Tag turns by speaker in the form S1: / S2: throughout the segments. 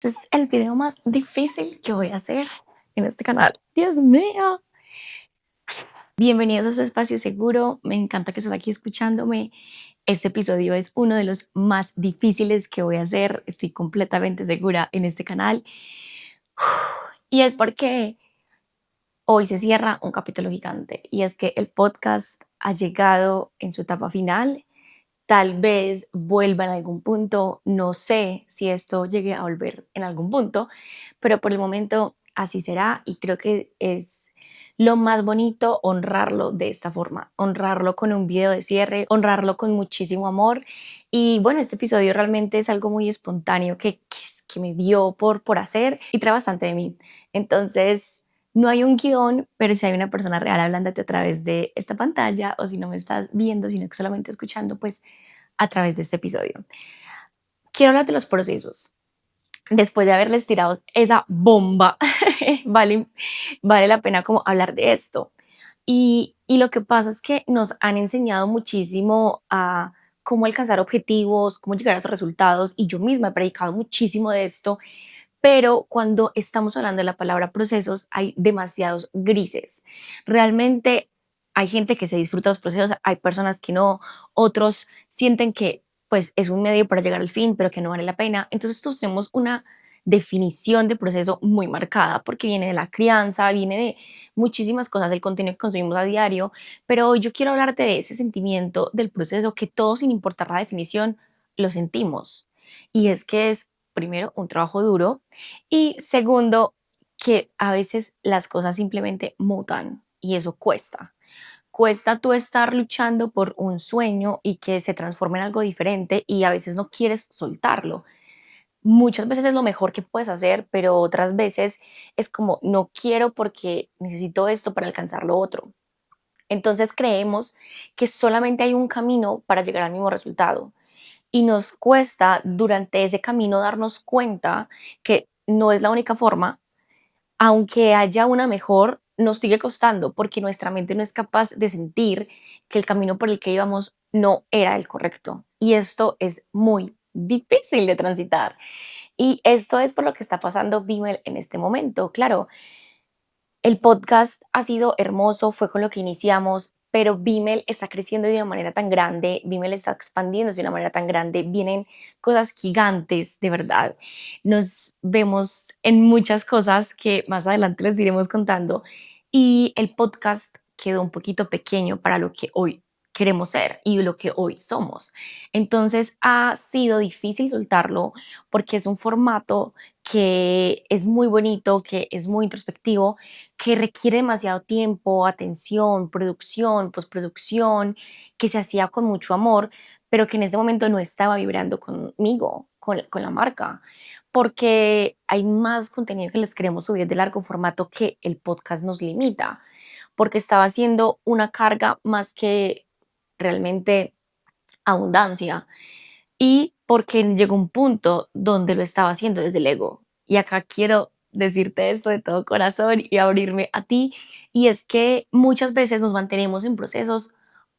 S1: Este es el video más difícil que voy a hacer en este canal. Dios mío. Bienvenidos a este espacio seguro. Me encanta que estés aquí escuchándome. Este episodio es uno de los más difíciles que voy a hacer. Estoy completamente segura en este canal. Y es porque hoy se cierra un capítulo gigante. Y es que el podcast ha llegado en su etapa final. Tal vez vuelva en algún punto, no sé si esto llegue a volver en algún punto, pero por el momento así será y creo que es lo más bonito honrarlo de esta forma, honrarlo con un video de cierre, honrarlo con muchísimo amor. Y bueno, este episodio realmente es algo muy espontáneo que me dio por hacer y trae bastante de mí. Entonces, no hay un guión, pero si hay una persona real hablándote a través de esta pantalla, o si no me estás viendo, sino que solamente escuchando, pues a través de este episodio. Quiero hablar de los procesos. Después de haberles tirado esa bomba, vale la pena como hablar de esto. Y lo que pasa es que nos han enseñado muchísimo a cómo alcanzar objetivos, cómo llegar a esos resultados, y yo misma he predicado muchísimo de esto, pero cuando estamos hablando de la palabra procesos hay demasiados grises. Realmente hay gente que se disfruta de los procesos, hay personas que no, otros sienten que pues es un medio para llegar al fin, pero que no vale la pena. Entonces todos tenemos una definición de proceso muy marcada porque viene de la crianza, viene de muchísimas cosas, el contenido que consumimos a diario, pero hoy yo quiero hablarte de ese sentimiento del proceso que todos, sin importar la definición, lo sentimos. Y es que es, primero, un trabajo duro, y segundo, que a veces las cosas simplemente mutan y eso cuesta. Cuesta tú estar luchando por un sueño y que se transforme en algo diferente y a veces no quieres soltarlo. Muchas veces es lo mejor que puedes hacer, pero otras veces es como no quiero porque necesito esto para alcanzar lo otro. Entonces creemos que solamente hay un camino para llegar al mismo resultado y nos cuesta durante ese camino darnos cuenta que no es la única forma. Aunque haya una mejor, nos sigue costando porque nuestra mente no es capaz de sentir que el camino por el que íbamos no era el correcto. Y esto es muy difícil de transitar. Y esto es por lo que está pasando Vimel en este momento. Claro, el podcast ha sido hermoso, fue con lo que iniciamos, pero Vimel está creciendo de una manera tan grande, Vimel está expandiéndose de una manera tan grande, vienen cosas gigantes, de verdad. Nos vemos en muchas cosas que más adelante les iremos contando y el podcast quedó un poquito pequeño para lo que hoy queremos ser y lo que hoy somos. Entonces ha sido difícil soltarlo porque es un formato que es muy bonito, que es muy introspectivo, que requiere demasiado tiempo, atención, producción, postproducción, que se hacía con mucho amor, pero que en ese momento no estaba vibrando conmigo, con la marca, porque hay más contenido que les queremos subir de largo formato que el podcast nos limita, porque estaba haciendo una carga más que realmente abundancia y porque llegó un punto donde lo estaba haciendo desde el ego. Y acá quiero decirte esto de todo corazón y abrirme a ti. Y es que muchas veces nos mantenemos en procesos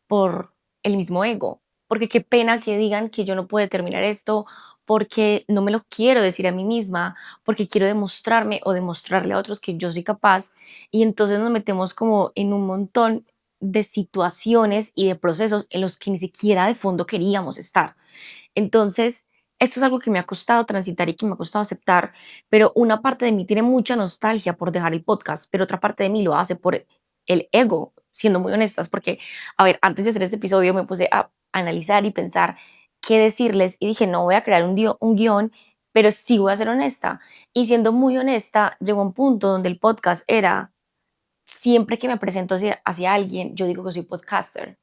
S1: por el mismo ego. Porque qué pena que digan que yo no puedo terminar esto, porque no me lo quiero decir a mí misma, porque quiero demostrarme o demostrarle a otros que yo soy capaz. Y entonces nos metemos como en un montón de situaciones y de procesos en los que ni siquiera de fondo queríamos estar. Entonces, esto es algo que me ha costado transitar y que me ha costado aceptar, pero una parte de mí tiene mucha nostalgia por dejar el podcast, pero otra parte de mí lo hace por el ego, siendo muy honestas, porque, a ver, antes de hacer este episodio me puse a analizar y pensar qué decirles y dije, no voy a crear un guión, pero sí voy a ser honesta. Y siendo muy honesta, llegó un punto donde el podcast era, siempre que me presento hacia alguien, yo digo que soy podcaster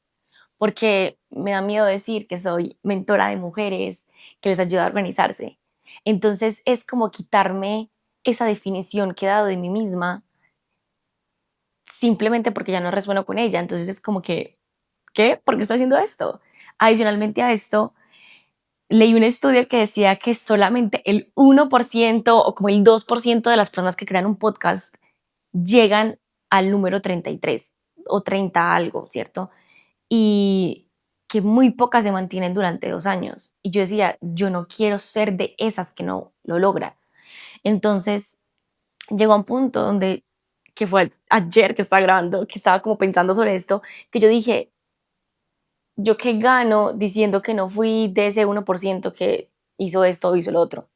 S1: porque me da miedo decir que soy mentora de mujeres, que les ayuda a organizarse. Entonces es como quitarme esa definición que he dado de mí misma simplemente porque ya no resueno con ella. Entonces es como que, ¿qué? ¿Por qué estoy haciendo esto? Adicionalmente a esto, leí un estudio que decía que solamente el 1% o como el 2% de las personas que crean un podcast llegan al número 33 o 30 algo, ¿cierto? Y que muy pocas se mantienen durante 2 años. Y yo decía, yo no quiero ser de esas que no lo logran. Entonces llegó a un punto donde, que fue ayer que estaba grabando, que estaba como pensando sobre esto, que yo dije, ¿yo qué gano diciendo que no fui de ese 1% que hizo esto o hizo lo otro?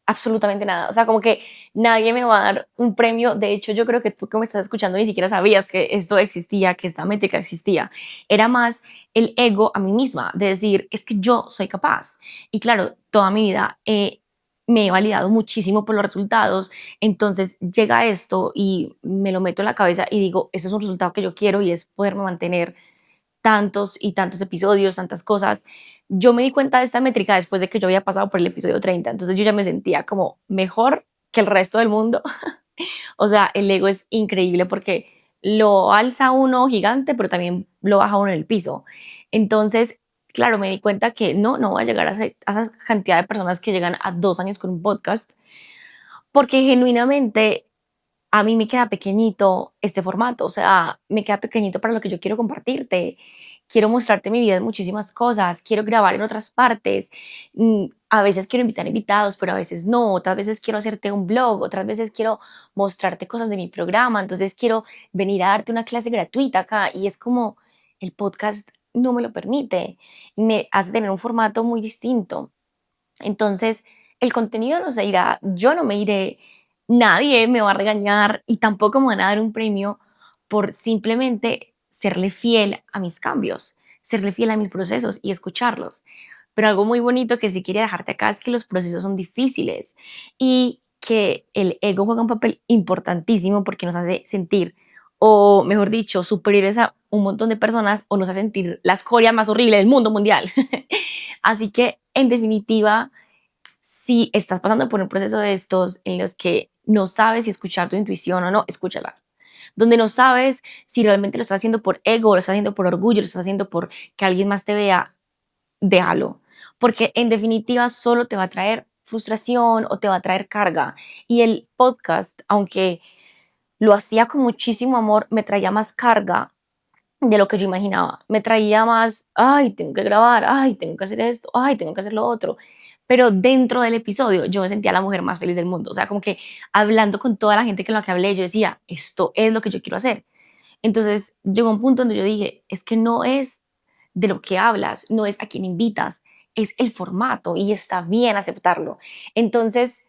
S1: Absolutamente nada. O sea, como que nadie me va a dar un premio. De hecho, yo creo que tú que me estás escuchando ni siquiera sabías que esto existía, que esta métrica existía. Era más el ego a mí misma, de decir, es que yo soy capaz. Y claro, toda mi vida me he validado muchísimo por los resultados. Entonces llega esto y me lo meto en la cabeza y digo, ese es un resultado que yo quiero y es poderme mantener tantos y tantos episodios, tantas cosas. Yo me di cuenta de esta métrica después de que yo había pasado por el episodio 30, entonces yo ya me sentía como mejor que el resto del mundo. O sea, el ego es increíble porque lo alza uno gigante, pero también lo baja uno en el piso. Entonces, claro, me di cuenta que no voy a llegar a esa cantidad de personas que llegan a 2 años con un podcast, porque genuinamente a mí me queda pequeñito este formato, o sea, me queda pequeñito para lo que yo quiero compartirte. Quiero mostrarte mi vida en muchísimas cosas, quiero grabar en otras partes. A veces quiero invitar invitados, pero a veces no. Otras veces quiero hacerte un blog, otras veces quiero mostrarte cosas de mi programa. Entonces quiero venir a darte una clase gratuita acá y es como el podcast no me lo permite. Me hace tener un formato muy distinto. Entonces, el contenido no se irá, yo no me iré, nadie me va a regañar y tampoco me van a dar un premio por simplemente serle fiel a mis cambios, serle fiel a mis procesos y escucharlos. Pero algo muy bonito que sí quería dejarte acá es que los procesos son difíciles y que el ego juega un papel importantísimo porque nos hace sentir, o mejor dicho, superiores a un montón de personas o nos hace sentir la escoria más horrible del mundo mundial. Así que, en definitiva, si estás pasando por un proceso de estos en los que no sabes si escuchar tu intuición o no, escúchala. Donde no sabes si realmente lo estás haciendo por ego, lo estás haciendo por orgullo, lo estás haciendo por que alguien más te vea, déjalo. Porque en definitiva solo te va a traer frustración o te va a traer carga. Y el podcast, aunque lo hacía con muchísimo amor, me traía más carga de lo que yo imaginaba. Me traía más, ay, tengo que grabar, ay, tengo que hacer esto, ay, tengo que hacer lo otro. Pero dentro del episodio yo me sentía la mujer más feliz del mundo. O sea, como que hablando con toda la gente con la que hablé, yo decía, esto es lo que yo quiero hacer. Entonces llegó un punto donde yo dije, es que no es de lo que hablas, no es a quien invitas, es el formato y está bien aceptarlo. Entonces,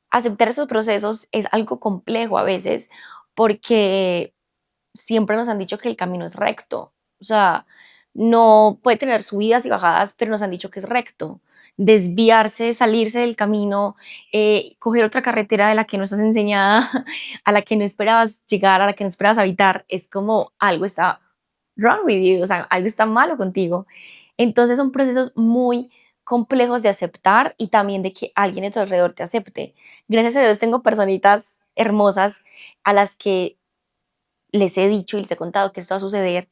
S1: aceptar esos procesos es algo complejo a veces porque siempre nos han dicho que el camino es recto. O sea, no puede tener subidas y bajadas, pero nos han dicho que es recto. Desviarse, salirse del camino, coger otra carretera de la que no estás enseñada, a la que no esperabas llegar, a la que no esperabas habitar, es como algo está wrong with you, o sea, algo está malo contigo. Entonces son procesos muy complejos de aceptar y también de que alguien de tu alrededor te acepte. Gracias a Dios tengo personitas hermosas a las que les he dicho y les he contado que esto va a suceder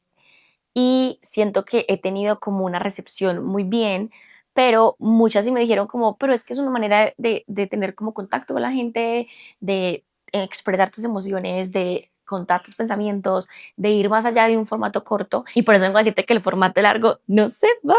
S1: y siento que he tenido como una recepción muy bien, pero muchas sí me dijeron como, pero es que es una manera de tener como contacto con la gente, de expresar tus emociones, de contar tus pensamientos, de ir más allá de un formato corto. Y por eso vengo a decirte que el formato largo no se va,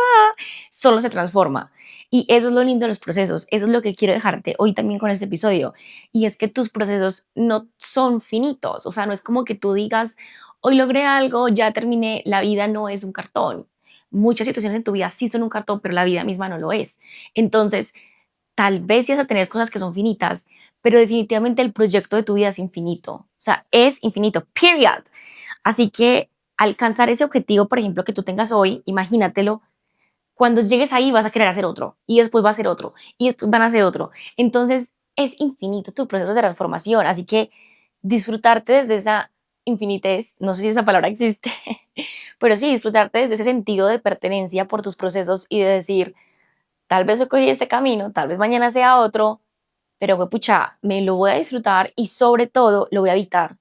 S1: solo se transforma. Y eso es lo lindo de los procesos, eso es lo que quiero dejarte hoy también con este episodio. Y es que tus procesos no son finitos, o sea, no es como que tú digas, hoy logré algo, ya terminé, la vida no es un cartón. Muchas situaciones en tu vida sí son un cartón, pero la vida misma no lo es. Entonces, tal vez sí vas a tener cosas que son finitas, pero definitivamente el proyecto de tu vida es infinito. O sea, es infinito, period. Así que alcanzar ese objetivo, por ejemplo, que tú tengas hoy, imagínatelo, cuando llegues ahí vas a querer hacer otro y después va a ser otro y después van a hacer otro. Entonces es infinito tu proceso de transformación, así que disfrutarte desde esa infinitez, no sé si esa palabra existe, pero sí disfrutarte desde ese sentido de pertenencia por tus procesos y de decir, tal vez hoy cogí este camino, tal vez mañana sea otro, pero pues, pucha, me lo voy a disfrutar y sobre todo lo voy a evitar.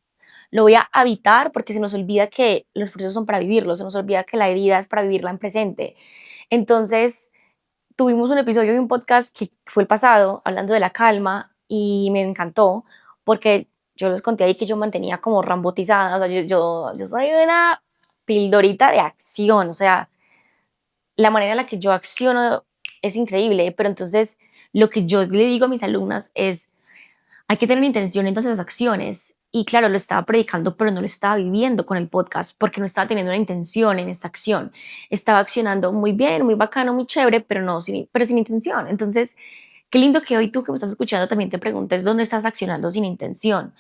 S1: Lo voy a habitar porque se nos olvida que los procesos son para vivirlos, se nos olvida que la vida es para vivirla en presente. Entonces, tuvimos un episodio de un podcast que fue el pasado, hablando de la calma, y me encantó porque yo les conté ahí que yo mantenía como rambotizada, o sea, yo soy una pildorita de acción, o sea, la manera en la que yo acciono es increíble, pero entonces lo que yo le digo a mis alumnas es, Hay que tener intención en todas las acciones. Y claro, lo estaba predicando, pero no lo estaba viviendo con el podcast porque no estaba teniendo una intención en esta acción. Estaba accionando muy bien, muy bacano, muy chévere, pero no pero sin intención. Entonces, qué lindo que hoy tú que me estás escuchando también te preguntes dónde estás accionando sin intención,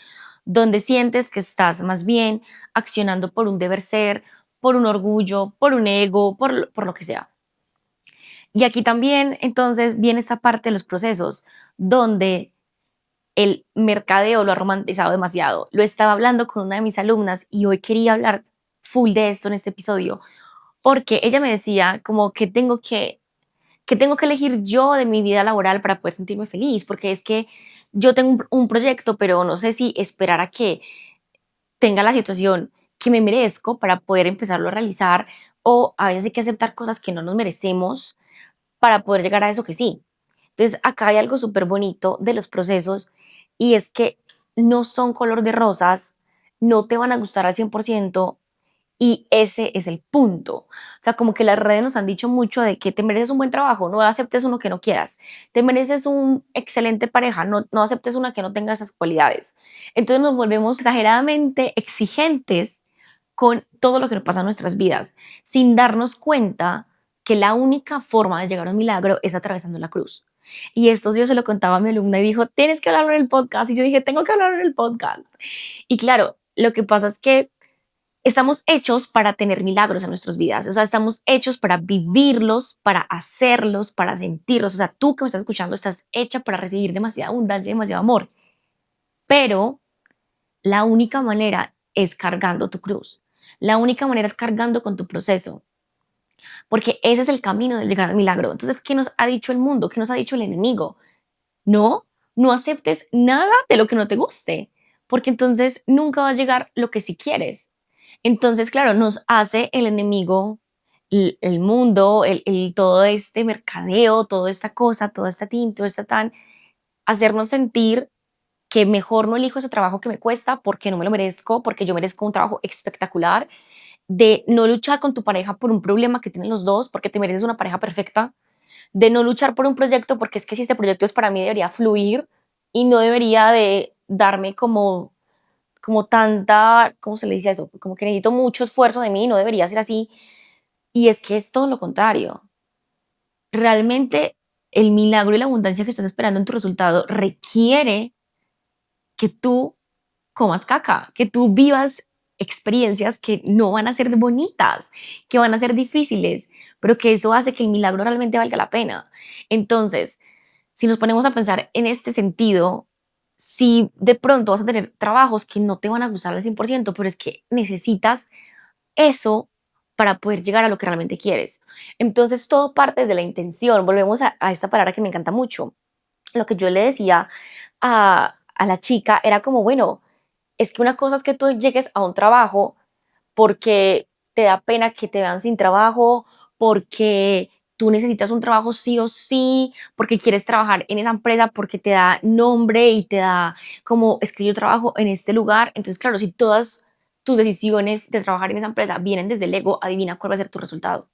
S1: dónde sientes que estás más bien accionando por un deber ser, por un orgullo, por un ego, por lo que sea. Y aquí también entonces viene esta parte de los procesos donde el mercadeo lo ha romantizado demasiado. Lo estaba hablando con una de mis alumnas y hoy quería hablar full de esto en este episodio porque ella me decía como que tengo que elegir yo de mi vida laboral para poder sentirme feliz, porque es que yo tengo un proyecto, pero no sé si esperar a que tenga la situación que me merezco para poder empezarlo a realizar, o a veces hay que aceptar cosas que no nos merecemos para poder llegar a eso que sí. Entonces, acá hay algo súper bonito de los procesos y es que no son color de rosas, no te van a gustar al 100%, y ese es el punto. O sea, como que las redes nos han dicho mucho de que te mereces un buen trabajo, no aceptes uno que no quieras. Te mereces un excelente pareja, no aceptes una que no tenga esas cualidades. Entonces nos volvemos exageradamente exigentes con todo lo que nos pasa en nuestras vidas, sin darnos cuenta que la única forma de llegar a un milagro es atravesando la cruz. Y esto yo se lo contaba a mi alumna y dijo, tienes que hablarlo en el podcast. Y yo dije, tengo que hablarlo en el podcast. Y claro, lo que pasa es que estamos hechos para tener milagros en nuestras vidas, o sea, estamos hechos para vivirlos, para hacerlos, para sentirlos, o sea, tú que me estás escuchando estás hecha para recibir demasiada abundancia, demasiado amor, pero la única manera es cargando tu cruz, la única manera es cargando con tu proceso, porque ese es el camino del llegar al milagro. Entonces, ¿qué nos ha dicho el mundo? ¿Qué nos ha dicho el enemigo? No, no aceptes nada de lo que no te guste, porque entonces nunca va a llegar lo que sí quieres. Entonces, claro, nos hace el enemigo, el mundo, todo este mercadeo, toda esta cosa, toda esta tinta, toda esta tan, hacernos sentir que mejor no elijo ese trabajo que me cuesta porque no me lo merezco, porque yo merezco un trabajo espectacular, de no luchar con tu pareja por un problema que tienen los dos, porque te mereces una pareja perfecta, de no luchar por un proyecto porque es que si este proyecto es para mí debería fluir y no debería de darme como tanta, ¿cómo se le dice eso? Como que necesito mucho esfuerzo de mí, no debería ser así. Y es que es todo lo contrario. Realmente el milagro y la abundancia que estás esperando en tu resultado requiere que tú comas caca, que tú vivas experiencias que no van a ser bonitas, que van a ser difíciles, pero que eso hace que el milagro realmente valga la pena. Entonces, si nos ponemos a pensar en este sentido, si de pronto vas a tener trabajos que no te van a gustar al 100%, pero es que necesitas eso para poder llegar a lo que realmente quieres. Entonces, todo parte de la intención. Volvemos a esta palabra que me encanta mucho. Lo que yo le decía a la chica era como, bueno, es que una cosa es que tú llegues a un trabajo porque te da pena que te vean sin trabajo, porque tú necesitas un trabajo sí o sí, porque quieres trabajar en esa empresa, porque te da nombre y te da como, es que yo trabajo en este lugar. Entonces, claro, si todas tus decisiones de trabajar en esa empresa vienen desde el ego, adivina cuál va a ser tu resultado.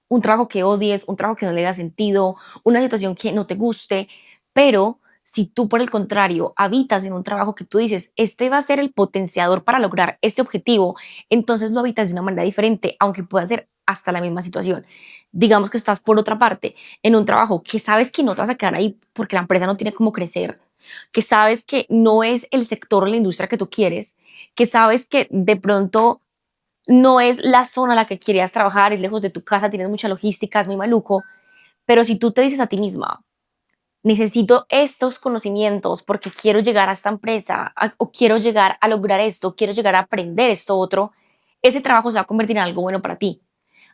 S1: Un trabajo que odies, un trabajo que no le da sentido, una situación que no te guste, pero si tú por el contrario habitas en un trabajo que tú dices, este va a ser el potenciador para lograr este objetivo, entonces lo habitas de una manera diferente, aunque pueda ser hasta la misma situación. Digamos que estás por otra parte en un trabajo que sabes que no te vas a quedar ahí porque la empresa no tiene cómo crecer, que sabes que no es el sector o la industria que tú quieres, que sabes que de pronto no es la zona a la que querías trabajar, es lejos de tu casa, tienes mucha logística, es muy maluco, pero si tú te dices a ti misma, necesito estos conocimientos porque quiero llegar a esta empresa o quiero llegar a lograr esto, quiero llegar a aprender esto otro, ese trabajo se va a convertir en algo bueno para ti,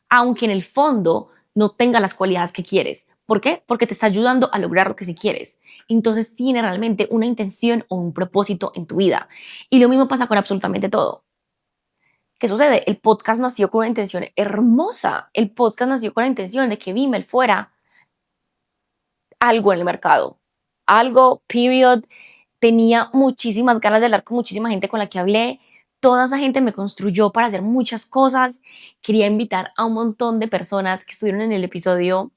S1: aunque en el fondo no tenga las cualidades que quieres. ¿Por qué? Porque te está ayudando a lograr lo que sí quieres. Entonces tiene realmente una intención o un propósito en tu vida. Y lo mismo pasa con absolutamente todo. ¿Qué sucede? El podcast nació con una intención hermosa. El podcast nació con la intención de que Vimel fuera algo en el mercado. Algo, period. Tenía muchísimas ganas de hablar con muchísima gente con la que hablé. Toda esa gente me construyó para hacer muchas cosas. Quería invitar a un montón de personas que estuvieron en el episodio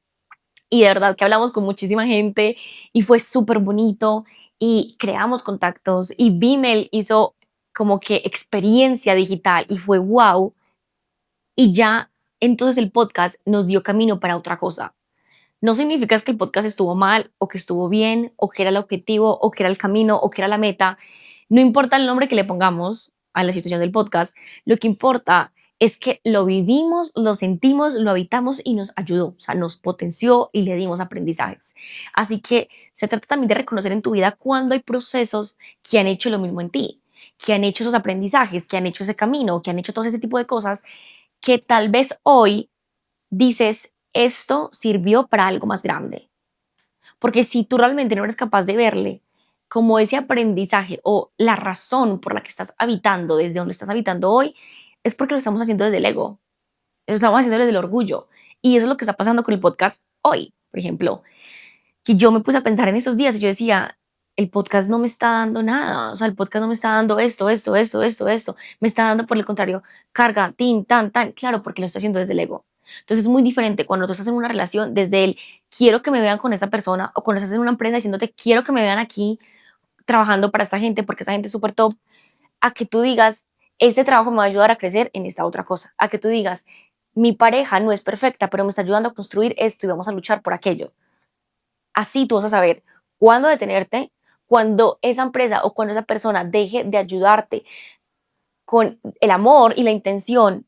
S1: y de verdad que hablamos con muchísima gente y fue súper bonito y creamos contactos y Vimel hizo como que experiencia digital y fue wow. Y ya entonces el podcast nos dio camino para otra cosa. No significa que el podcast estuvo mal o que estuvo bien o que era el objetivo o que era el camino o que era la meta. No importa el nombre que le pongamos a la situación del podcast, lo que importa es que lo vivimos, lo sentimos, lo habitamos y nos ayudó, o sea, nos potenció y le dimos aprendizajes. Así que se trata también de reconocer en tu vida cuando hay procesos que han hecho lo mismo en ti, que han hecho esos aprendizajes, que han hecho ese camino, que han hecho todo ese tipo de cosas que tal vez hoy dices, esto sirvió para algo más grande. Porque si tú realmente no eres capaz de verle como ese aprendizaje o la razón por la que estás habitando, desde donde estás habitando hoy, es porque lo estamos haciendo desde el ego, lo estamos haciendo desde el orgullo. Y eso es lo que está pasando con el podcast hoy, por ejemplo, que yo me puse a pensar en esos días y yo decía, el podcast no me está dando nada, o sea, el podcast no me está dando esto, me está dando por el contrario, carga, tin, tan, tan, claro, porque lo estoy haciendo desde el ego. Entonces es muy diferente cuando tú estás en una relación desde el quiero que me vean con esta persona o cuando estás en una empresa diciéndote quiero que me vean aquí trabajando para esta gente porque esta gente es súper top, a que tú digas este trabajo me va a ayudar a crecer en esta otra cosa, a que tú digas mi pareja no es perfecta pero me está ayudando a construir esto y vamos a luchar por aquello. Así tú vas a saber cuándo detenerte, cuando esa empresa o cuando esa persona deje de ayudarte con el amor y la intención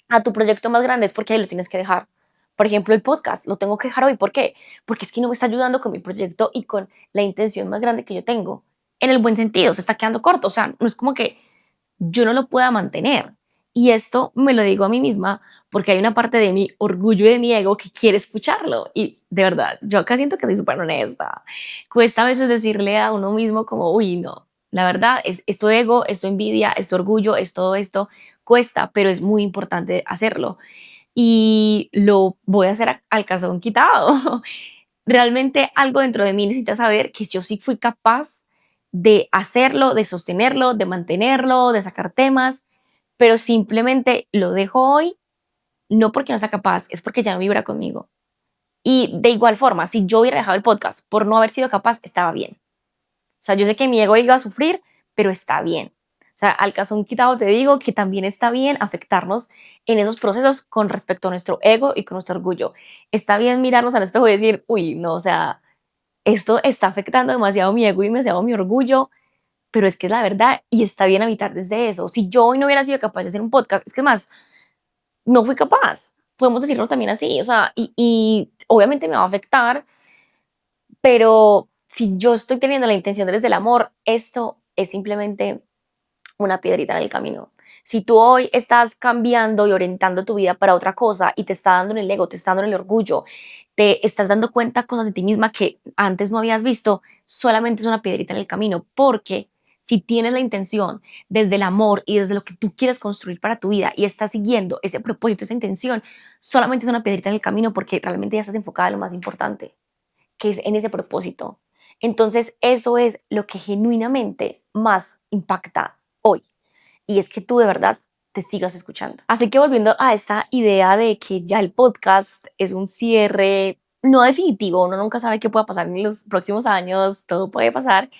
S1: a tu proyecto más grande es porque ahí lo tienes que dejar. Por ejemplo, el podcast lo tengo que dejar hoy. ¿Por qué? Porque es que no me está ayudando con mi proyecto y con la intención más grande que yo tengo. En el buen sentido, se está quedando corto. O sea, no es como que yo no lo pueda mantener. Y esto me lo digo a mí misma porque hay una parte de mi orgullo y de mi ego que quiere escucharlo. Y de verdad, yo acá siento que soy súper honesta. Cuesta a veces decirle a uno mismo como, uy, no, la verdad es esto ego, esto envidia, esto orgullo, es todo esto. Cuesta, pero es muy importante hacerlo. Y lo voy a hacer al calzón quitado. Realmente algo dentro de mí necesita saber que yo sí fui capaz de hacerlo, de sostenerlo, de mantenerlo, de sacar temas, pero simplemente lo dejo hoy, no porque no sea capaz, es porque ya no vibra conmigo. Y de igual forma, si yo hubiera dejado el podcast por no haber sido capaz, estaba bien. O sea, yo sé que mi ego iba a sufrir, pero está bien. O sea, al caso un quitado te digo que también está bien afectarnos en esos procesos con respecto a nuestro ego y con nuestro orgullo. Está bien mirarnos al espejo y decir, uy, no, o sea, esto está afectando demasiado mi ego y demasiado mi orgullo, pero es que es la verdad y está bien habitar desde eso. Si yo hoy no hubiera sido capaz de hacer un podcast, es que más, no fui capaz. Podemos decirlo también así, o sea, y obviamente me va a afectar, pero si yo estoy teniendo la intención desde el amor, esto es simplemente una piedrita en el camino. Si tú hoy estás cambiando y orientando tu vida para otra cosa y te está dando en el ego, te está dando en el orgullo, te estás dando cuenta cosas de ti misma que antes no habías visto, solamente es una piedrita en el camino, porque si tienes la intención desde el amor y desde lo que tú quieres construir para tu vida y estás siguiendo ese propósito, esa intención, solamente es una piedrita en el camino porque realmente ya estás enfocada en lo más importante, que es en ese propósito. Entonces, eso es lo que genuinamente más impacta hoy. Y es que tú de verdad te sigas escuchando. Así que volviendo a esta idea de que ya el podcast es un cierre no definitivo, uno nunca sabe qué pueda pasar en los próximos años, todo puede pasar,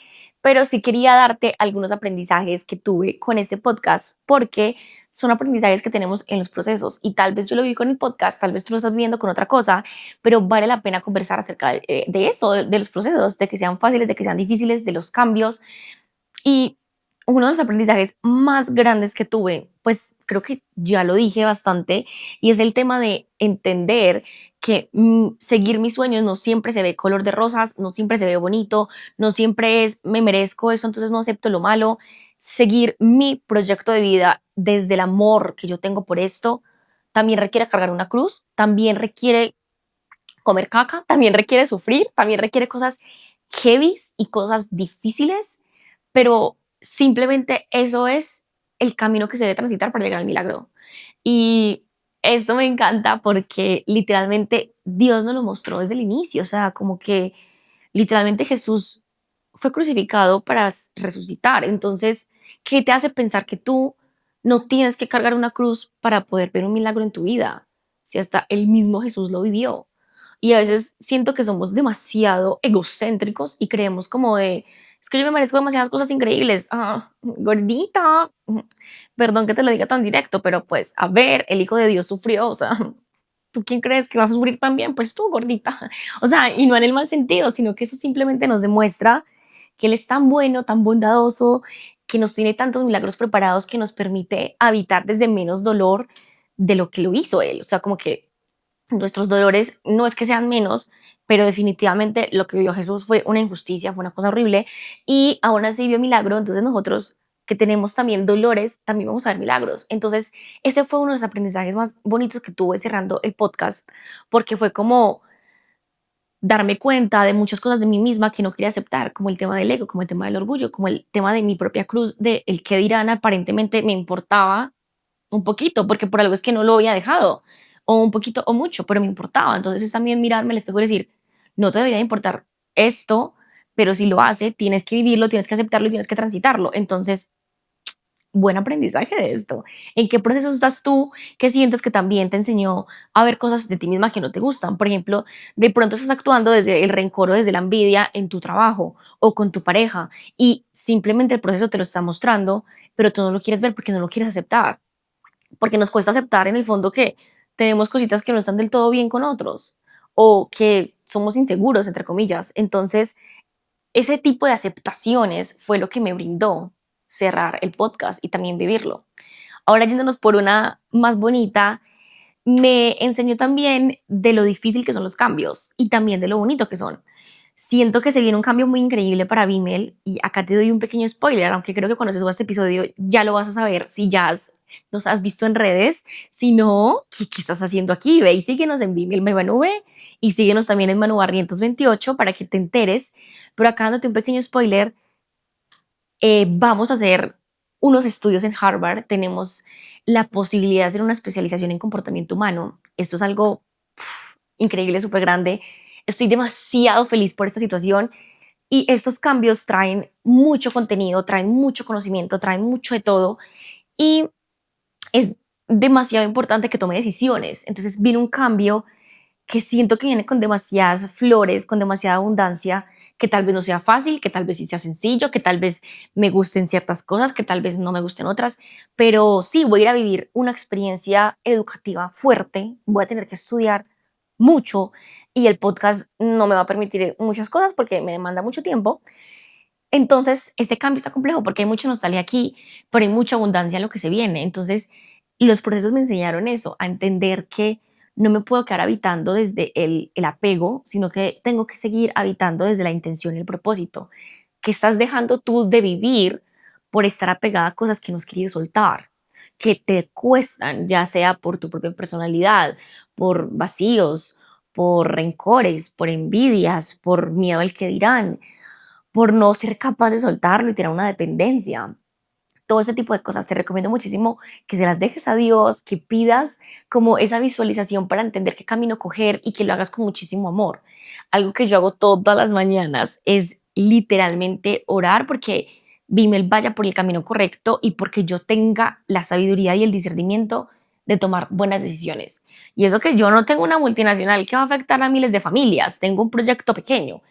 S1: pero sí quería darte algunos aprendizajes que tuve con este podcast porque son aprendizajes que tenemos en los procesos y tal vez yo lo vi con el podcast, tal vez tú lo estás viendo con otra cosa, pero vale la pena conversar acerca de esto, de los procesos, de que sean fáciles, de que sean difíciles, de los cambios. Y uno de los aprendizajes más grandes que tuve, pues creo que ya lo dije bastante, y es el tema de entender que seguir mis sueños no siempre se ve color de rosas, no siempre se ve bonito, no siempre es me merezco eso, entonces no acepto lo malo. Seguir mi proyecto de vida desde el amor que yo tengo por esto también requiere cargar una cruz, también requiere comer caca, también requiere sufrir, también requiere cosas heavies y cosas difíciles, pero simplemente eso es el camino que se debe transitar para llegar al milagro. Y esto me encanta porque literalmente Dios nos lo mostró desde el inicio, o sea, como que literalmente Jesús fue crucificado para resucitar. Entonces, ¿qué te hace pensar que tú no tienes que cargar una cruz para poder ver un milagro en tu vida? Si hasta el mismo Jesús lo vivió. Y a veces siento que somos demasiado egocéntricos y creemos como de es que yo me merezco demasiadas cosas increíbles. Gordita, perdón que te lo diga tan directo, pero pues, a ver, el Hijo de Dios sufrió, o sea, ¿tú quién crees que vas a sufrir también? Pues tú, gordita. O sea, y no en el mal sentido, sino que eso simplemente nos demuestra que Él es tan bueno, tan bondadoso, que nos tiene tantos milagros preparados que nos permite habitar desde menos dolor de lo que lo hizo Él. O sea, como que nuestros dolores no es que sean menos, pero definitivamente lo que vivió Jesús fue una injusticia, fue una cosa horrible, y aún así vio milagro. Entonces nosotros que tenemos también dolores, también vamos a ver milagros. Entonces ese fue uno de los aprendizajes más bonitos que tuve cerrando el podcast, porque fue como darme cuenta de muchas cosas de mí misma que no quería aceptar, como el tema del ego, como el tema del orgullo, como el tema de mi propia cruz, de el que dirán. Aparentemente me importaba un poquito, porque por algo es que no lo había dejado, o un poquito o mucho, pero me importaba. Entonces es también mirarme al espejo y decir, no te debería importar esto, pero si lo hace, tienes que vivirlo, tienes que aceptarlo y tienes que transitarlo. Entonces, buen aprendizaje de esto. ¿En qué proceso estás tú que sientes que también te enseñó a ver cosas de ti misma que no te gustan? Por ejemplo, de pronto estás actuando desde el rencor o desde la envidia en tu trabajo o con tu pareja, y simplemente el proceso te lo está mostrando, pero tú no lo quieres ver porque no lo quieres aceptar, porque nos cuesta aceptar en el fondo que tenemos cositas que no están del todo bien con otros, o que somos inseguros, entre comillas. Entonces, ese tipo de aceptaciones fue lo que me brindó cerrar el podcast y también vivirlo. Ahora, yéndonos por una más bonita, me enseñó también de lo difícil que son los cambios y también de lo bonito que son. Siento que se viene un cambio muy increíble para Vimel, y acá te doy un pequeño spoiler, aunque creo que cuando se suba este episodio ya lo vas a saber si ya nos has visto en redes. Si no, ¿qué estás haciendo aquí? Ve y síguenos en Vimel Mevanube y síguenos también en Manu Barrientos 28 para que te enteres. Pero acá dándote un pequeño spoiler, vamos a hacer unos estudios en Harvard, tenemos la posibilidad de hacer una especialización en comportamiento humano. Esto es algo increíble, súper grande. Estoy demasiado feliz por esta situación, y estos cambios traen mucho contenido, traen mucho conocimiento, traen mucho de todo, y es demasiado importante que tome decisiones. Entonces viene un cambio que siento que viene con demasiadas flores, con demasiada abundancia, que tal vez no sea fácil, que tal vez sí sea sencillo, que tal vez me gusten ciertas cosas, que tal vez no me gusten otras, pero sí voy a ir a vivir una experiencia educativa fuerte, voy a tener que estudiar mucho, y el podcast no me va a permitir muchas cosas porque me demanda mucho tiempo. Entonces, este cambio está complejo porque hay mucha nostalgia aquí, pero hay mucha abundancia en lo que se viene. Entonces, los procesos me enseñaron eso, a entender que no me puedo quedar habitando desde el apego, sino que tengo que seguir habitando desde la intención y el propósito. ¿Qué estás dejando tú de vivir por estar apegada a cosas que no has querido soltar, que te cuestan, ya sea por tu propia personalidad, por vacíos, por rencores, por envidias, por miedo al que dirán, por no ser capaz de soltarlo y tener una dependencia? Todo ese tipo de cosas te recomiendo muchísimo que se las dejes a Dios, que pidas como esa visualización para entender qué camino coger y que lo hagas con muchísimo amor. Algo que yo hago todas las mañanas es literalmente orar porque Vimel vaya por el camino correcto y porque yo tenga la sabiduría y el discernimiento de tomar buenas decisiones. Y eso que yo no tengo una multinacional que va a afectar a miles de familias, tengo un proyecto pequeño,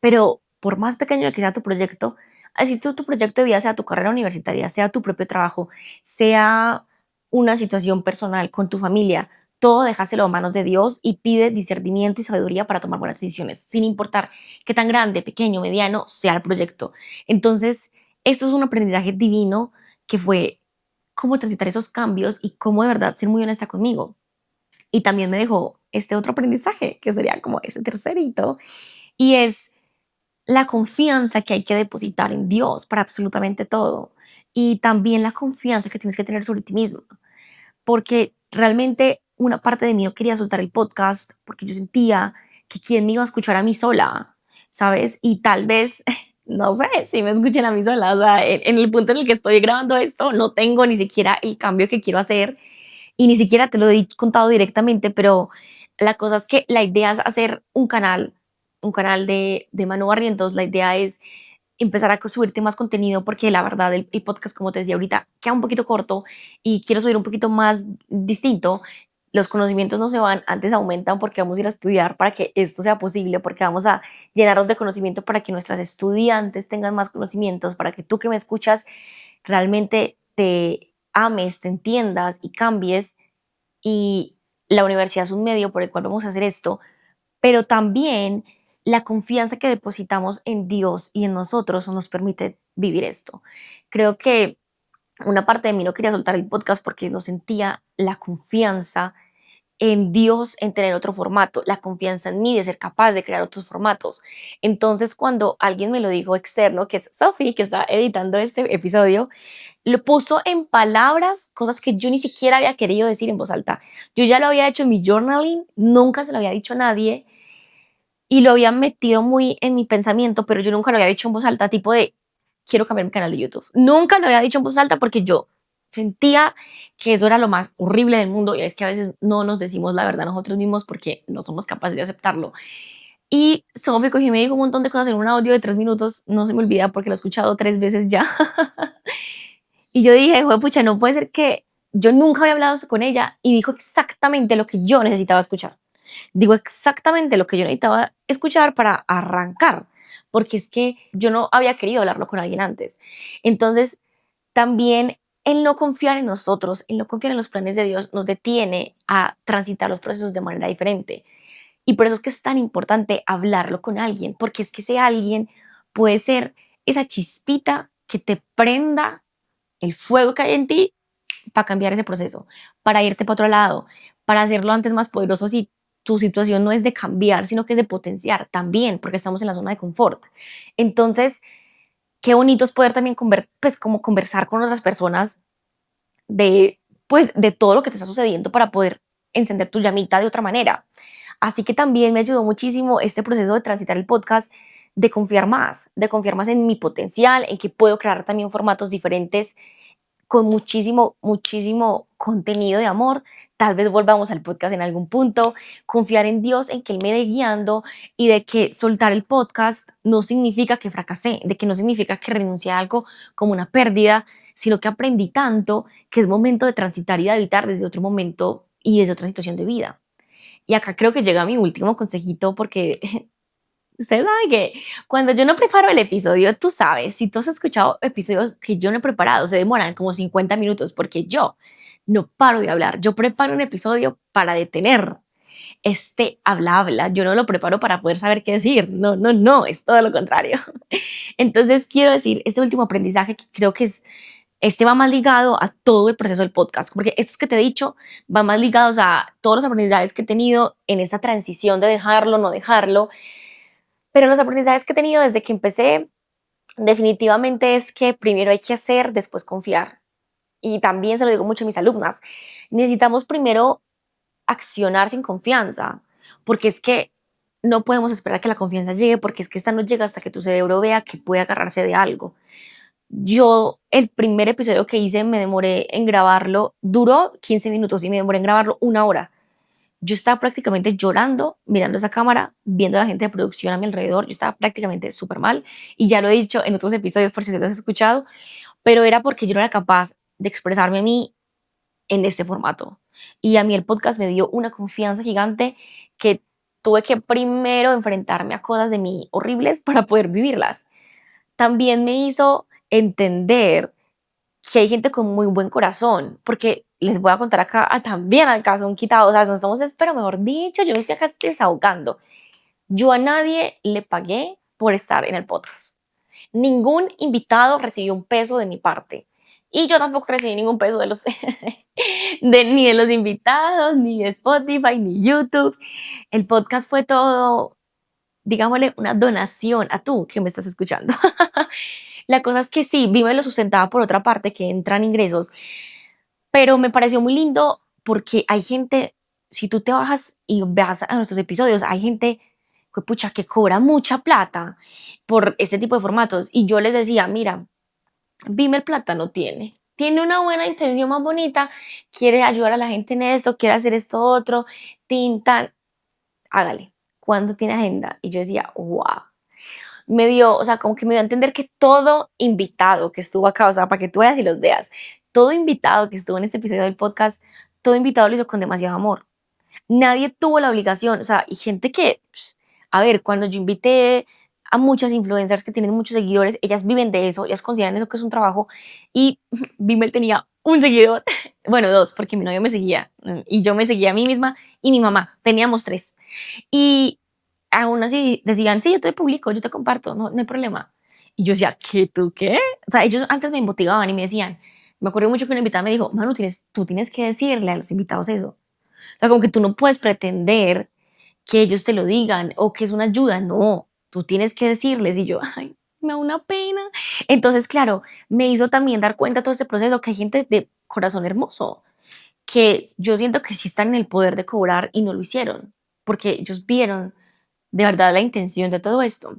S1: pero por más pequeño que sea tu proyecto, así tu proyecto de vida sea tu carrera universitaria, sea tu propio trabajo, sea una situación personal con tu familia, todo déjaselo a manos de Dios y pide discernimiento y sabiduría para tomar buenas decisiones, sin importar qué tan grande, pequeño, mediano sea el proyecto. Entonces, esto es un aprendizaje divino que fue cómo transitar esos cambios y cómo de verdad ser muy honesta conmigo. Y también me dejó este otro aprendizaje, que sería como este tercerito, y es la confianza que hay que depositar en Dios para absolutamente todo, y también la confianza que tienes que tener sobre ti misma, porque realmente una parte de mí no quería soltar el podcast porque yo sentía que quién me iba a escuchar a mí sola, ¿sabes? Y tal vez, no sé si me escuchen a mí sola, o sea, en el punto en el que estoy grabando esto, no tengo ni siquiera el cambio que quiero hacer, y ni siquiera te lo he contado directamente, pero la cosa es que la idea es hacer un canal de Manu Barrientos. La idea es empezar a subirte más contenido porque la verdad el podcast, como te decía ahorita, queda un poquito corto y quiero subir un poquito más distinto. los conocimientos no se van, antes aumentan porque vamos a ir a estudiar para que esto sea posible, porque vamos a llenarnos de conocimiento para que nuestras estudiantes tengan más conocimientos, para que tú que me escuchas realmente te ames, te entiendas y cambies. Y la universidad es un medio por el cual vamos a hacer esto, pero también la confianza que depositamos en Dios y en nosotros nos permite vivir esto. Creo que una parte de mí no quería soltar el podcast porque no sentía la confianza en Dios en tener otro formato, la confianza en mí de ser capaz de crear otros formatos. Entonces, cuando alguien me lo dijo externo, que es Sophie, que está editando este episodio, lo puso en palabras, cosas que yo ni siquiera había querido decir en voz alta. Yo ya lo había hecho en mi journaling, nunca se lo había dicho a nadie y lo había metido muy en mi pensamiento, pero yo nunca lo había dicho en voz alta, tipo de, quiero cambiar mi canal de YouTube. Nunca lo había dicho en voz alta porque yo sentía que eso era lo más horrible del mundo y es que a veces no nos decimos la verdad nosotros mismos porque no somos capaces de aceptarlo. Y Sophie cogió y me dijo un montón de cosas en un audio de 3 minutos, no se me olvida porque lo he escuchado 3 veces ya. Y yo dije, pucha, no puede ser que yo nunca había hablado con ella y dijo exactamente lo que yo necesitaba escuchar. Digo exactamente lo que yo necesitaba escuchar para arrancar, porque es que yo no había querido hablarlo con alguien antes. Entonces, también el no confiar en nosotros, el no confiar en los planes de Dios, nos detiene a transitar los procesos de manera diferente. Y por eso es que es tan importante hablarlo con alguien, porque es que ese alguien puede ser esa chispita que te prenda el fuego que hay en ti para cambiar ese proceso, para irte para otro lado, para hacerlo antes más poderoso si tu situación no es de cambiar, sino que es de potenciar también, porque estamos en la zona de confort. Entonces, qué bonito es poder también pues, como conversar con otras personas de, pues, de todo lo que te está sucediendo para poder encender tu llamita de otra manera. Así que también me ayudó muchísimo este proceso de transitar el podcast, de confiar más en mi potencial, en que puedo crear también formatos diferentes con muchísimo, muchísimo contenido de amor. Tal vez volvamos al podcast en algún punto, confiar en Dios, en que Él me dé guiando y de que soltar el podcast no significa que fracasé, de que no significa que renuncié a algo como una pérdida, sino que aprendí tanto que es momento de transitar y de habitar desde otro momento y desde otra situación de vida. Y acá creo que llega mi último consejito porque usted sabe que cuando yo no preparo el episodio, tú sabes, si tú has escuchado episodios que yo no he preparado, se demoran como 50 minutos porque yo no paro de hablar. Yo preparo un episodio para detener este habla. Yo no lo preparo para poder saber qué decir. No, no, no, es todo lo contrario. Entonces quiero decir, este último aprendizaje que creo que es, este va más ligado a todo el proceso del podcast, porque estos que te he dicho van más ligados a todos los aprendizajes que he tenido en esa transición de dejarlo, no dejarlo, pero los aprendizajes que he tenido desde que empecé definitivamente es que primero hay que hacer, después confiar. Y también se lo digo mucho a mis alumnas, necesitamos primero accionar sin confianza, porque es que no podemos esperar que la confianza llegue, porque es que esta no llega hasta que tu cerebro vea que puede agarrarse de algo. Yo, el primer episodio que hice, me demoré en grabarlo, duró 15 minutos y me demoré en grabarlo 1 hora. Yo estaba prácticamente llorando, mirando esa cámara, viendo a la gente de producción a mi alrededor. Yo estaba prácticamente súper mal y ya lo he dicho en otros episodios por si te lo has escuchado, pero era porque yo no era capaz de expresarme a mí en este formato. Y a mí el podcast me dio una confianza gigante que tuve que primero enfrentarme a cosas de mí horribles para poder vivirlas. También me hizo entender que hay gente con muy buen corazón, porque les voy a contar acá también al caso un quitado, o sea, no estamos, pero mejor dicho, yo me estoy acá desahogando. Yo a nadie le pagué por estar en el podcast. Ningún invitado recibió un peso de mi parte. Y yo tampoco recibí ningún peso de los, ni de los invitados, ni de Spotify, ni YouTube. El podcast fue todo, digámosle, una donación a tú que me estás escuchando. La cosa es que sí, Vime lo sustentaba por otra parte, que entran ingresos, pero me pareció muy lindo porque hay gente, si tú te bajas y veas a nuestros episodios, hay gente que, pucha, que cobra mucha plata por este tipo de formatos. Y yo les decía, mira, Vime el plata no tiene una buena intención más bonita, quiere ayudar a la gente en esto, quiere hacer esto otro, tinta, hágale. ¿Cuándo tiene agenda? Y yo decía, wow. Me dio, o sea, como que me dio a entender que todo invitado que estuvo acá, o sea, para que tú veas y los veas, todo invitado que estuvo en este episodio del podcast todo invitado lo hizo con demasiado amor. Nadie tuvo la obligación, o sea, y gente que, pues, a ver, cuando yo invité a muchas influencers que tienen muchos seguidores, ellas viven de eso, ellas consideran eso que es un trabajo, y Bimel tenía un seguidor, bueno, dos, porque mi novio me seguía, y yo me seguía a mí misma, y mi mamá, teníamos tres, y aún así decían, sí, yo te publico, yo te comparto, no, no hay problema, y yo decía, ¿qué, tú qué? O sea, ellos antes me motivaban y me decían, me acuerdo mucho que una invitada me dijo, Manu, tú tienes que decirle a los invitados eso, o sea, como que tú no puedes pretender que ellos te lo digan o que es una ayuda, no, tú tienes que decirles y yo, ay, me da una pena. Entonces, claro, me hizo también dar cuenta todo este proceso que hay gente de corazón hermoso, que yo siento que sí están en el poder de cobrar y no lo hicieron, porque ellos vieron de verdad la intención de todo esto.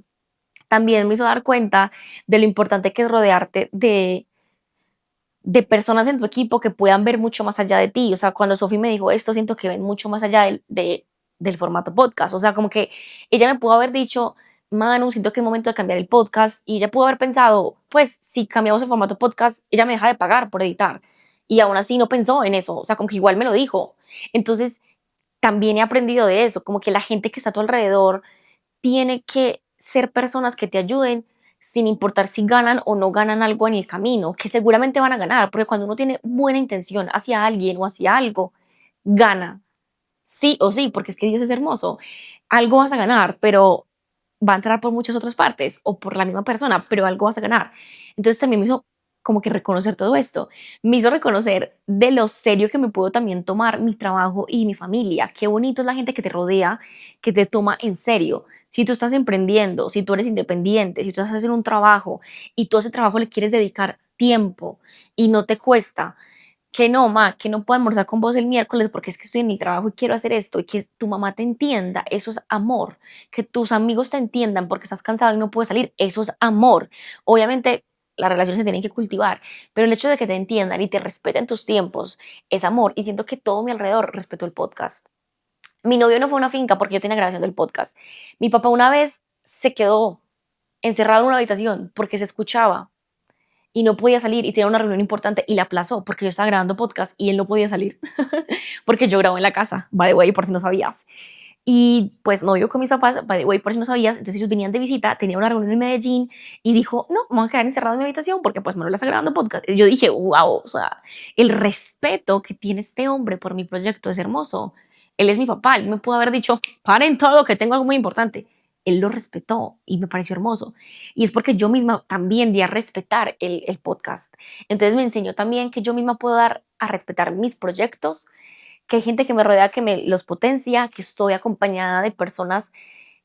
S1: También me hizo dar cuenta de lo importante que es rodearte de personas en tu equipo que puedan ver mucho más allá de ti. O sea, cuando Sofi me dijo esto, siento que ven mucho más allá del formato podcast. O sea, como que ella me pudo haber dicho, Manu, siento que es momento de cambiar el podcast. Y ella pudo haber pensado, pues si cambiamos el formato podcast, ella me deja de pagar por editar. Y aún así no pensó en eso. O sea, como que igual me lo dijo. Entonces, también he aprendido de eso, como que la gente que está a tu alrededor tiene que ser personas que te ayuden sin importar si ganan o no ganan algo en el camino, que seguramente van a ganar, porque cuando uno tiene buena intención hacia alguien o hacia algo, gana, sí o sí, porque es que Dios es hermoso. Algo vas a ganar, pero va a entrar por muchas otras partes o por la misma persona, pero algo vas a ganar. Entonces también me hizo como que reconocer todo esto. Me hizo reconocer de lo serio que me puedo también tomar mi trabajo y mi familia. Qué bonito es la gente que te rodea, que te toma en serio. Si tú estás emprendiendo, si tú eres independiente, si tú estás haciendo un trabajo y tú a ese trabajo le quieres dedicar tiempo y no te cuesta, que no, ma, que no puedo almorzar con vos el miércoles porque es que estoy en mi trabajo y quiero hacer esto y que tu mamá te entienda, eso es amor. Que tus amigos te entiendan porque estás cansado y no puedes salir, eso es amor. Obviamente las relaciones se tienen que cultivar, pero el hecho de que te entiendan y te respeten tus tiempos es amor y siento que todo mi alrededor respetó el podcast. Mi novio no fue a una finca porque yo tenía grabación del podcast. Mi papá una vez se quedó encerrado en una habitación porque se escuchaba y no podía salir y tenía una reunión importante y la aplazó porque yo estaba grabando podcast y él no podía salir porque yo grabo en la casa, by the way, por si no sabías. Y pues no, yo con mis papás, by the way, por si no sabías, entonces ellos venían de visita, tenía una reunión en Medellín y dijo, no, me voy a quedar encerrado en mi habitación porque pues Manuela está grabando podcast. Y yo dije, wow, o sea, el respeto que tiene este hombre por mi proyecto es hermoso. Él es mi papá, él me pudo haber dicho, paren todo, que tengo algo muy importante. Él lo respetó y me pareció hermoso. Y es porque yo misma también di a respetar el podcast. Entonces me enseñó también que yo misma puedo dar a respetar mis proyectos, que hay gente que me rodea que me los potencia, que estoy acompañada de personas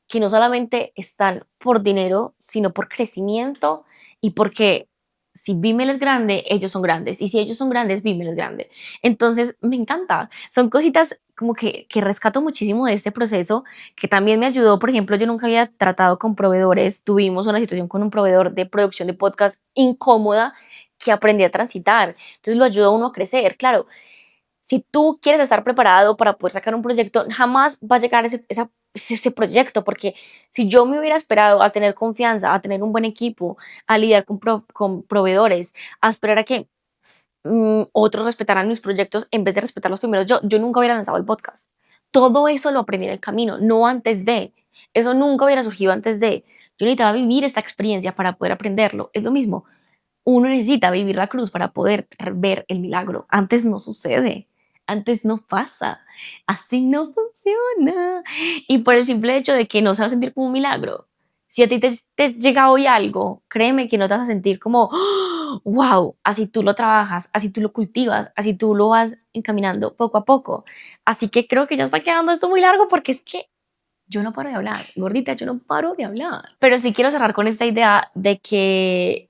S1: que no solamente están por dinero, sino por crecimiento y porque si Vimel es grande, ellos son grandes. Y si ellos son grandes, Vimel es grande. Entonces, me encanta. Son cositas como que rescato muchísimo de este proceso, que también me ayudó. Por ejemplo, yo nunca había tratado con proveedores. Tuvimos una situación con un proveedor de producción de podcast incómoda que aprendí a transitar. Entonces, lo ayudó a uno a crecer. Claro, si tú quieres estar preparado para poder sacar un proyecto, jamás va a llegar ese proyecto, porque si yo me hubiera esperado a tener confianza, a tener un buen equipo, a lidiar con proveedores, a esperar a que otros respetaran mis proyectos en vez de respetar los primeros, yo nunca hubiera lanzado el podcast. Todo eso lo aprendí en el camino, no antes de. Eso nunca hubiera surgido antes de. Yo necesitaba vivir esta experiencia para poder aprenderlo. Es lo mismo. Uno necesita vivir la cruz para poder ver el milagro. Antes no sucede, antes no pasa, así no funciona. Y por el simple hecho de que no se va a sentir como un milagro. Si a ti te llega hoy algo, créeme que no te vas a sentir como, wow, así tú lo trabajas, así tú lo cultivas, así tú lo vas encaminando poco a poco. Así que creo que ya está quedando esto muy largo porque es que yo no paro de hablar, gordita, yo no paro de hablar. Pero sí quiero cerrar con esta idea de que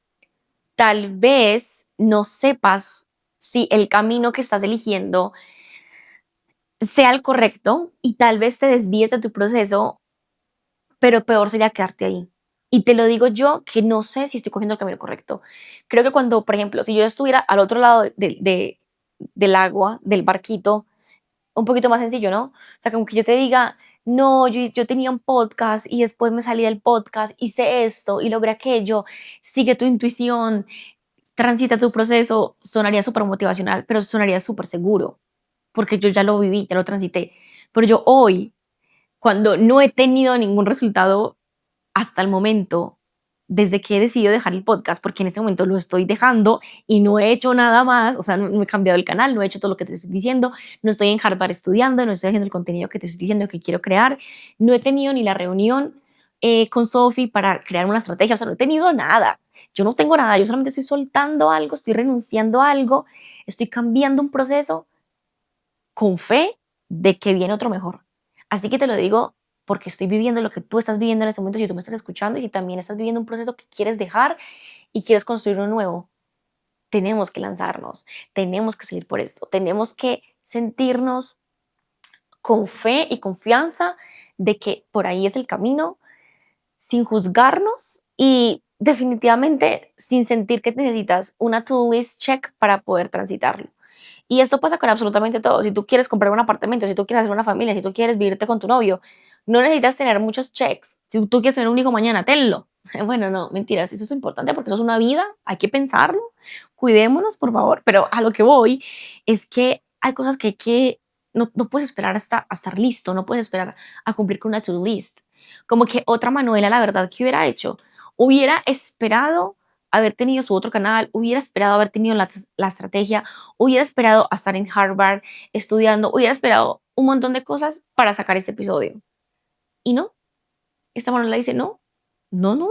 S1: tal vez no sepas si el camino que estás eligiendo sea el correcto y tal vez te desvíes de tu proceso, pero peor sería quedarte ahí. Y te lo digo yo que no sé si estoy cogiendo el camino correcto. Creo que cuando, por ejemplo, si yo estuviera al otro lado del agua, del barquito, un poquito más sencillo, ¿no? O sea, como que yo te diga, no, yo tenía un podcast y después me salí del podcast, hice esto y logré aquello, sigue tu intuición, transita tu proceso, sonaría súper motivacional, pero sonaría súper seguro. porque yo ya lo viví, ya lo transité. Pero yo hoy, cuando no he tenido ningún resultado hasta el momento, desde que he decidido dejar el podcast, porque en este momento lo estoy dejando y no he hecho nada más, o sea, no he cambiado el canal, no he hecho todo lo que te estoy diciendo, no estoy en Harvard estudiando, no estoy haciendo el contenido que te estoy diciendo que quiero crear, no he tenido ni la reunión con Sophie para crear una estrategia, o sea, no he tenido nada. Yo no tengo nada, yo solamente estoy soltando algo, estoy renunciando a algo, estoy cambiando un proceso con fe de que viene otro mejor. Así que te lo digo porque estoy viviendo lo que tú estás viviendo en este momento, si tú me estás escuchando y si también estás viviendo un proceso que quieres dejar y quieres construir uno nuevo, tenemos que lanzarnos, tenemos que salir por esto, tenemos que sentirnos con fe y confianza de que por ahí es el camino, sin juzgarnos y definitivamente sin sentir que necesitas una to-do list check para poder transitarlo. Y esto pasa con absolutamente todo. Si tú quieres comprar un apartamento, si tú quieres hacer una familia, si tú quieres vivirte con tu novio, no necesitas tener muchos checks. Si tú quieres tener un hijo mañana, tenlo. Bueno, no, mentiras, eso es importante porque eso es una vida, hay que pensarlo, cuidémonos, por favor. Pero a lo que voy es que hay cosas que no puedes esperar hasta a estar listo, no puedes esperar a cumplir con una to-do list. Como que otra Manuela, la verdad, ¿qué hubiera hecho? Hubiera esperado haber tenido su otro canal, hubiera esperado haber tenido la estrategia, hubiera esperado a estar en Harvard estudiando, hubiera esperado un montón de cosas para sacar este episodio. Y no, esta Manuela dice, no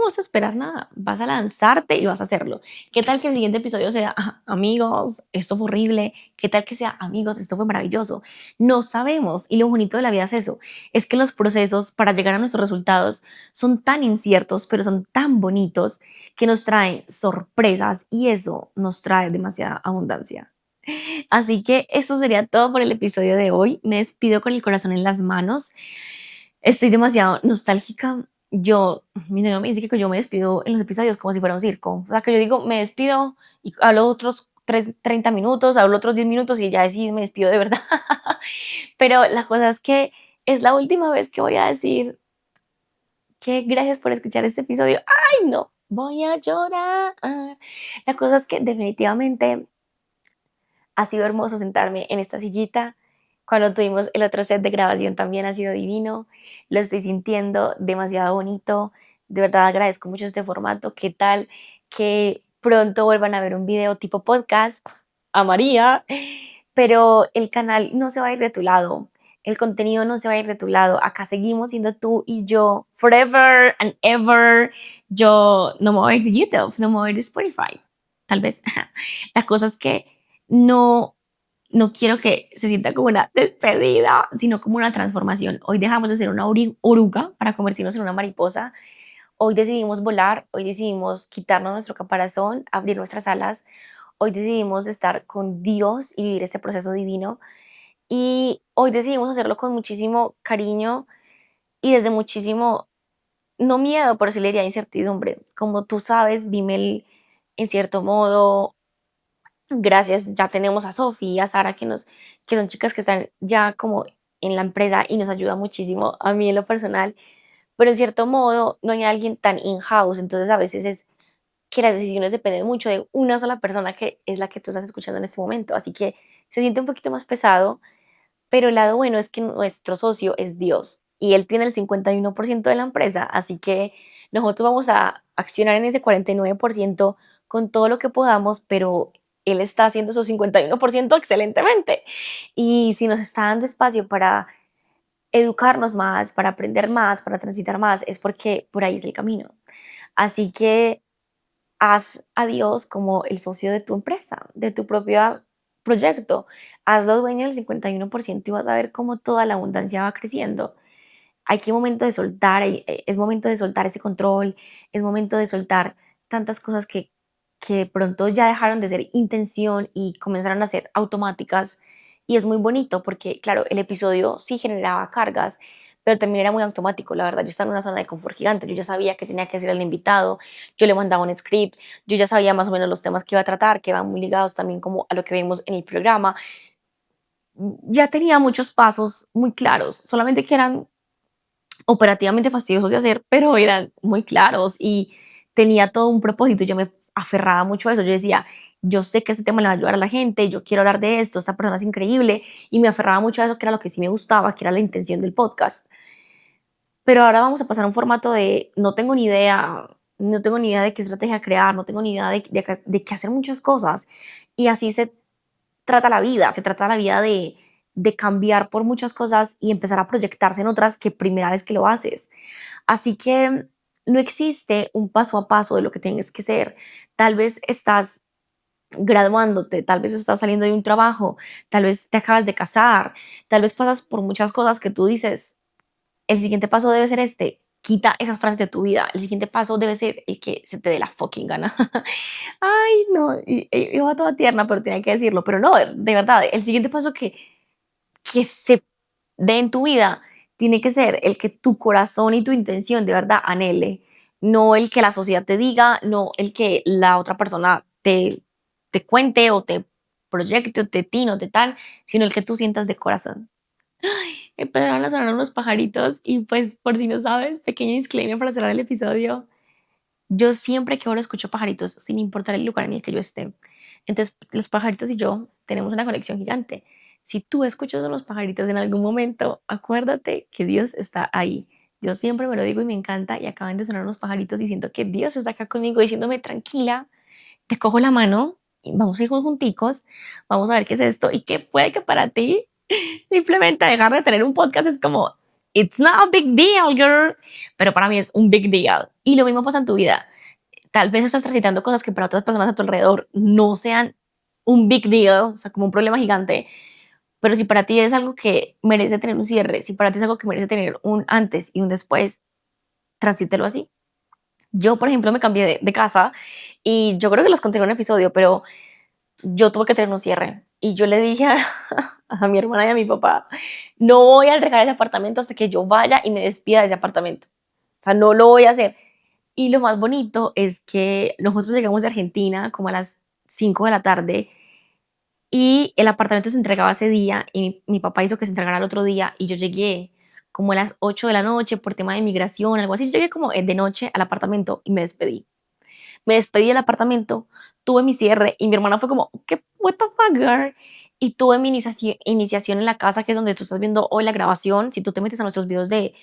S1: vas a esperar nada, vas a lanzarte y vas a hacerlo. ¿Qué tal que el siguiente episodio sea, amigos, esto fue horrible? ¿Qué tal que sea, amigos, esto fue maravilloso? No sabemos y lo bonito de la vida es eso, es que los procesos para llegar a nuestros resultados son tan inciertos, pero son tan bonitos que nos traen sorpresas y eso nos trae demasiada abundancia. Así que esto sería todo por el episodio de hoy. Me despido con el corazón en las manos. Estoy demasiado nostálgica. Mi novio me dice que yo me despido en los episodios como si fuera un circo. O sea, que yo digo, me despido y hablo otros 30 minutos, hablo otros 10 minutos y ya sí me despido de verdad. Pero la cosa es que es la última vez que voy a decir que gracias por escuchar este episodio. ¡Ay, no! Voy a llorar. La cosa es que definitivamente ha sido hermoso sentarme en esta sillita. Cuando tuvimos el otro set de grabación también ha sido divino. Lo estoy sintiendo demasiado bonito. De verdad agradezco mucho este formato. ¿Qué tal que pronto vuelvan a ver un video tipo podcast a María? Pero el canal no se va a ir de tu lado. El contenido no se va a ir de tu lado. Acá seguimos siendo tú y yo forever and ever. Yo no me voy a ir de YouTube, no me voy a ir de Spotify. Tal vez. La cosa es que no, no quiero que se sienta como una despedida, sino como una transformación. Hoy dejamos de ser una oruga para convertirnos en una mariposa. Hoy decidimos volar, hoy decidimos quitarnos nuestro caparazón, abrir nuestras alas. Hoy decidimos estar con Dios y vivir este proceso divino. Y hoy decidimos hacerlo con muchísimo cariño y desde muchísimo, no miedo, pero sí le diría incertidumbre. Como tú sabes, Vimel, en cierto modo, gracias, ya tenemos a Sofía y a Sara que son chicas que están ya como en la empresa y nos ayuda muchísimo a mí en lo personal, pero en cierto modo no hay alguien tan in-house, entonces a veces es que las decisiones dependen mucho de una sola persona que es la que tú estás escuchando en este momento, así que se siente un poquito más pesado, pero el lado bueno es que nuestro socio es Dios y él tiene el 51% de la empresa, así que nosotros vamos a accionar en ese 49% con todo lo que podamos, pero él está haciendo su 51% excelentemente. Y si nos está dando espacio para educarnos más, para aprender más, para transitar más, es porque por ahí es el camino. Así que haz a Dios como el socio de tu empresa, de tu propio proyecto. Hazlo dueño del 51% y vas a ver cómo toda la abundancia va creciendo. Hay que momento de soltar, es momento de soltar ese control, es momento de soltar tantas cosas que de pronto ya dejaron de ser intención y comenzaron a ser automáticas. Y es muy bonito porque, claro, el episodio sí generaba cargas, pero también era muy automático, la verdad. Yo estaba en una zona de confort gigante, yo ya sabía que tenía que decir al invitado, yo le mandaba un script, yo ya sabía más o menos los temas que iba a tratar, que van muy ligados también como a lo que vimos en el programa. Ya tenía muchos pasos muy claros, solamente que eran operativamente fastidiosos de hacer, pero eran muy claros y tenía todo un propósito. Yo me aferrada mucho a eso. Yo decía, yo sé que este tema le va a ayudar a la gente, yo quiero hablar de esto, esta persona es increíble, y me aferraba mucho a eso, que era lo que sí me gustaba, que era la intención del podcast. Pero ahora vamos a pasar a un formato de no tengo ni idea, no tengo ni idea de qué estrategia crear, no tengo ni idea de qué hacer muchas cosas. Y así se trata la vida de cambiar por muchas cosas y empezar a proyectarse en otras que primera vez que lo haces. Así que no existe un paso a paso de lo que tienes que ser. Tal vez estás graduándote, tal vez estás saliendo de un trabajo, tal vez te acabas de casar, tal vez pasas por muchas cosas que tú dices, el siguiente paso debe ser este. Quita esas frases de tu vida. El siguiente paso debe ser el que se te dé la fucking gana. Ay, no, iba toda tierna, pero tenía que decirlo. Pero no, de verdad, el siguiente paso que se dé en tu vida tiene que ser el que tu corazón y tu intención de verdad anhele. No el que la sociedad te diga, no el que la otra persona te cuente o te proyecte o te tino, te tal, sino el que tú sientas de corazón. Empezaron a sonar unos pajaritos y pues por si no sabes, pequeño disclaimer para cerrar el episodio, yo siempre que ahora escucho pajaritos sin importar el lugar en el que yo esté. Entonces los pajaritos y yo tenemos una conexión gigante. Si tú escuchas a los pajaritos en algún momento, acuérdate que Dios está ahí. Yo siempre me lo digo y me encanta y acaban de sonar unos pajaritos y siento que Dios está acá conmigo diciéndome tranquila, te cojo la mano y vamos a ir junticos, vamos a ver qué es esto y que puede que para ti simplemente dejar de tener un podcast es como, it's not a big deal, girl. Pero para mí es un big deal. Y lo mismo pasa en tu vida. Tal vez estás transitando cosas que para otras personas a tu alrededor no sean un big deal, o sea, como un problema gigante. Pero si para ti es algo que merece tener un cierre, si para ti es algo que merece tener un antes y un después, transítelo así. Yo, por ejemplo, me cambié de casa y yo creo que los conté en un episodio, pero yo tuve que tener un cierre. Y yo le dije a mi hermana y a mi papá, no voy a entregar ese apartamento hasta que yo vaya y me despida de ese apartamento. O sea, no lo voy a hacer. Y lo más bonito es que nosotros llegamos de Argentina como a las 5 de la tarde y el apartamento se entregaba ese día y mi papá hizo que se entregara el otro día y yo llegué como a las 8 de la noche por tema de migración, algo así. Yo llegué como de noche al apartamento y me despedí. Me despedí del apartamento, tuve mi cierre y mi hermana fue como, ¿qué? What the fuck, girl? Y tuve mi iniciación en la casa, que es donde tú estás viendo hoy la grabación. Si tú te metes a nuestros videos de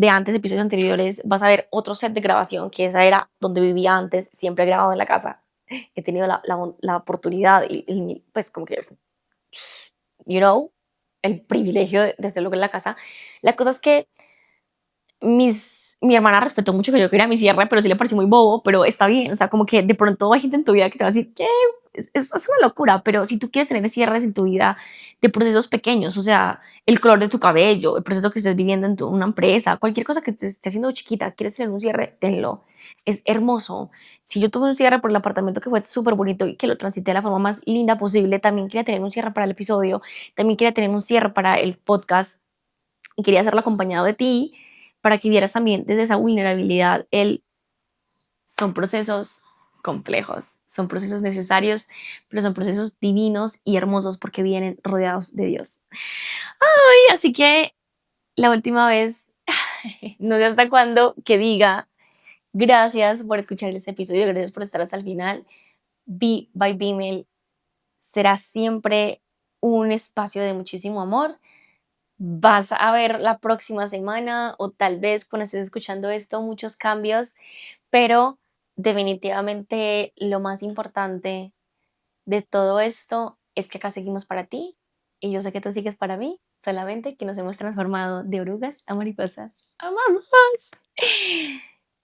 S1: antes, episodios anteriores, vas a ver otro set de grabación, que esa era donde vivía antes, siempre he grabado en la casa. He tenido la oportunidad y, pues como que, you know, el privilegio de hacerlo en la casa. La cosa es que mi hermana respetó mucho que yo quería mi cierre, pero sí le pareció muy bobo, pero está bien, o sea, como que de pronto hay gente en tu vida que te va a decir, ¿qué? Es una locura, pero si tú quieres tener cierres en tu vida de procesos pequeños, o sea, el color de tu cabello, el proceso que estés viviendo en una empresa, cualquier cosa que te esté haciendo chiquita, quieres tener un cierre, tenlo. Es hermoso. Si yo tuve un cierre por el apartamento que fue súper bonito y que lo transité de la forma más linda posible, también quería tener un cierre para el episodio, también quería tener un cierre para el podcast y quería hacerlo acompañado de ti para que vieras también desde esa vulnerabilidad son procesos complejos, son procesos necesarios, pero son procesos divinos y hermosos porque vienen rodeados de Dios. Ay, así que la última vez, no sé hasta cuándo, que diga gracias por escuchar este episodio, gracias por estar hasta el final. Be by Bimel será siempre un espacio de muchísimo amor. Vas a ver la próxima semana o tal vez cuando estés escuchando esto muchos cambios, pero definitivamente lo más importante de todo esto es que acá seguimos para ti y yo sé que tú sigues para mí, solamente que nos hemos transformado de orugas a mariposas. ¡Amamos!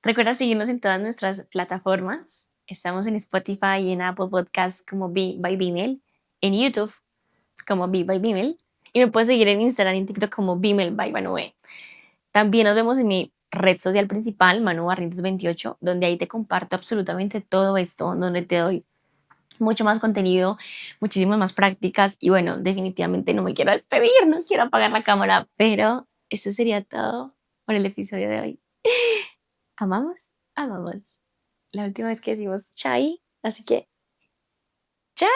S1: Recuerda seguirnos en todas nuestras plataformas. Estamos en Spotify y en Apple Podcasts como Be by Bimel, en YouTube como Be by Bimel y me puedes seguir en Instagram y en TikTok como Bimel by Manuel. También nos vemos en mi red social principal, Manu Barrientos 28, donde ahí te comparto absolutamente todo esto, donde te doy mucho más contenido, muchísimas más prácticas y bueno, definitivamente no me quiero despedir, no quiero apagar la cámara, pero eso sería todo por el episodio de hoy. Amamos, amamos. La última vez que decimos chai, así que chai.